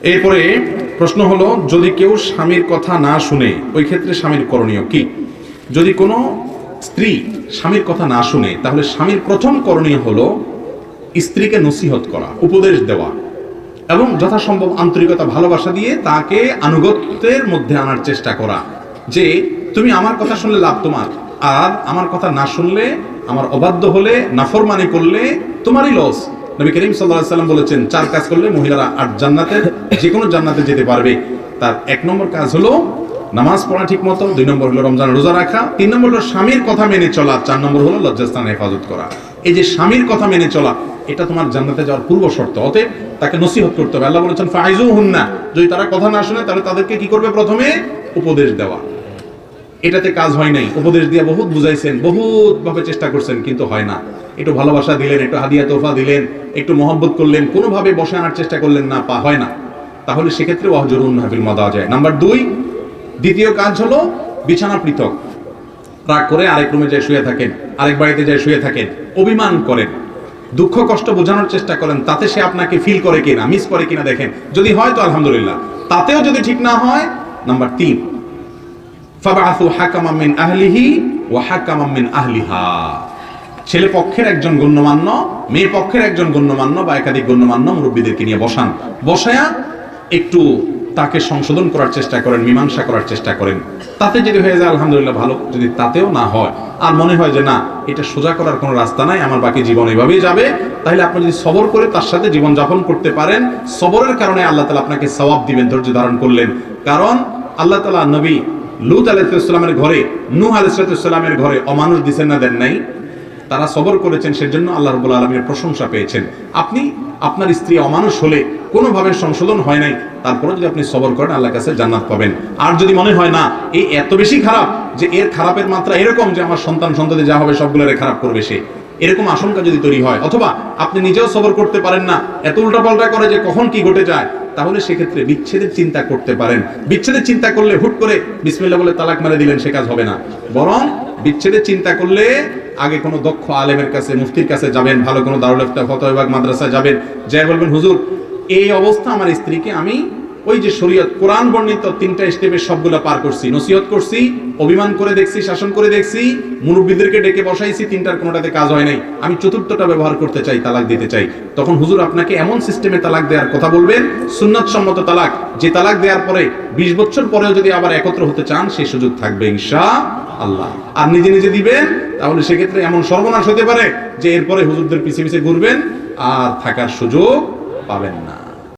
এরপরে প্রশ্ন হলো, যদি কেউ স্বামীর কথা না শুনে ওই ক্ষেত্রে স্বামীর করণীয় কি? যদি কোনো স্ত্রী স্বামীর কথা না শুনে, তাহলে স্বামীর প্রথম করণীয় হলো স্ত্রীকে নসিহত করা, উপদেশ দেওয়া, এবং যথাসম্ভব আন্তরিকতা ভালোবাসা দিয়ে তাকে আনুগত্যের মধ্যে আনার চেষ্টা করা, যে তুমি আমার কথা শুনলে লাভ তোমার, আর আমার কথা না শুনলে, আমার অবাধ্য হলে, নাফরমানি করলে তোমারই লস। নবী করিম সাল্লাল্লাহু আলাইহি ওয়াসাল্লাম বলেছেন 4 কাজ করলে মহিলারা 8 জান্নাতের যে কোনো জান্নাতে যেতে পারবে। তার 1 নম্বর কাজ হলো নামাজ পড়া ঠিক মতো, 2 নম্বর হলো রমজান রোজা রাখা, 3 নম্বর হলো স্বামীর কথা মেনে চলা, 4 নম্বর হলো লজ্জাস্থান হেফাজত করা। এই যে স্বামীর কথা মেনে চলা, এটা তোমার জান্নাতে যাওয়ার পূর্ব শর্ত। অতএব তাকে নসিহত করতে হবে। আল্লাহ বলেছেন ফাইজুহুন্না, যদি তারা কথা না শুনে তাহলে তাদেরকে কি করবে? প্রথমে উপদেশ দেওয়া। এটাতে কাজ হয় নাই, উপদেশ দিয়ে বহুত বুঝাইছেন, বহুত ভাবে চেষ্টা করছেন, কিন্তু হয় না। একটু ভালোবাসা দিলেন, একটু হাদিয়া তোফা দিলেন, একটু মহব্বত করলেন, কোনোভাবে বসে আনার চেষ্টা করলেন না, হয় না, তাহলে সেক্ষেত্রে ওয়াহজুরুন্না ফিল মাদাজি। নাম্বার 2, দ্বিতীয় কাজ হলো বিছানা পৃথক। রাগ করে আরেক রুমে যায় শুয়ে থাকেন, আরেক বাড়িতে যায় শুয়ে থাকেন, অভিমান করেন, দুঃখ কষ্ট বোঝানোর চেষ্টা করেন, তাতে সে আপনাকে ফিল করে কিনা, মিস করে কিনা দেখেন। যদি হয় তো আলহামদুলিল্লাহ, তাতেও যদি ঠিক না হয়, নাম্বার 3, ফাবআসু হাকামান মিন আহলিহি ওয়া হাকামান মিন আহলিহা। ছেলে পক্ষের একজন গণ্যমান্য, মেয়ে পক্ষের একজন গণ্যমান্য বা একাধিক গণ্যমান্য মুরব্বীদেরকে নিয়ে বসায়া একটু তাকে সংশোধন করার চেষ্টা করেন, মীমাংসা করার চেষ্টা করেন। তাতে যদি হয়ে যায় আলহামদুলিল্লাহ ভালো, যদি তাতেও না হয় আর মনে হয় যে না, এটা সোজা করার কোনো রাস্তা নাই, আমার বাকি জীবন এভাবেই যাবে, তাহলে আপনি যদি সবর করে তার সাথে জীবন যাপন করতে পারেন, সবরের কারণে আল্লাহ তাআলা আপনাকে সওয়াব দিবেন, ধৈর্য ধারণ করলেন। কারণ আল্লাহ তাআলা নবী লূত আলাইহিস সালামের ঘরে, নূহ আলাইহিস সালামের ঘরে অমানুষ দিছেন না, দেন নাই? তারা সবর করেছেন, সেজন্য আল্লাহ রাব্বুল আলামিনের প্রশংসা পেয়েছেন। আপনি আপনার স্ত্রী অমানুষ হলে, কোনোভাবে সংশোধন হয় নাই, তারপরে যদি আপনি সবর করেন, আল্লাহর কাছে জান্নাত পাবেন। আর যদি মনে হয় না এই এত বেশি খারাপ যে এর খারাপের মাত্রা এরকম যে আমার সন্তান-সন্ততি যা হবে সবগুলোরে খারাপ করবে সে, এরকম আশঙ্কা যদি তৈরি হয়, অথবা আপনি নিজেও সবর করতে পারেন না, এত উল্টাপাল্টা করে যে কখন কি ঘটে যায়, তাহলে সেক্ষেত্রে বিচ্ছেদের চিন্তা করতে পারেন। বিচ্ছেদের চিন্তা করলে হুট করে বিসমিল্লাহ বলে তালাক মেরে দিলেন, সে কাজ হবে না। বরং বিচ্ছেদের চিন্তা করলে আগে কোনো দক্ষ আলেমের কাছে, মুফতির কাছে যাবেন, ভালো কোনো দারুল ইফতা ফতোয়া বিভাগ মাদ্রাসায় যাবেন, যাই বলবেন হুজুর এই অবস্থা আমার স্ত্রীকে আমি ওই যে শরীয়ত কোরআন বর্ণিত 3টা স্টেপের সবগুলো পার করছি, নসিহত করছি, অভিমান করে দেখছি, শাসন করে দেখছি, মুরব্বীদেরকে ডেকে বসাইছি, 3টার কোনোটাতে কাজ হয় নাই, আমি 4টা ব্যবহার করতে চাই, তালাক দিতে চাই। তখন হুজুর আপনাকে এমন সিস্টেমে তালাক দেওয়ার কথা বলবেন, সুন্নাত সম্মত তালাক, যে তালাক দেওয়ার পরে 20 বছর পরেও যদি আবার একত্র হতে চান সেই সুযোগ থাকবে ইনশাআল্লাহ। আর নিজে নিজে দিবেন, তাহলে সেক্ষেত্রে এমন সর্বনাশ হতে পারে যে এরপরে হুজুরদের পিছে পিছে ঘুরবেন আর থাকার সুযোগ পাবেন না।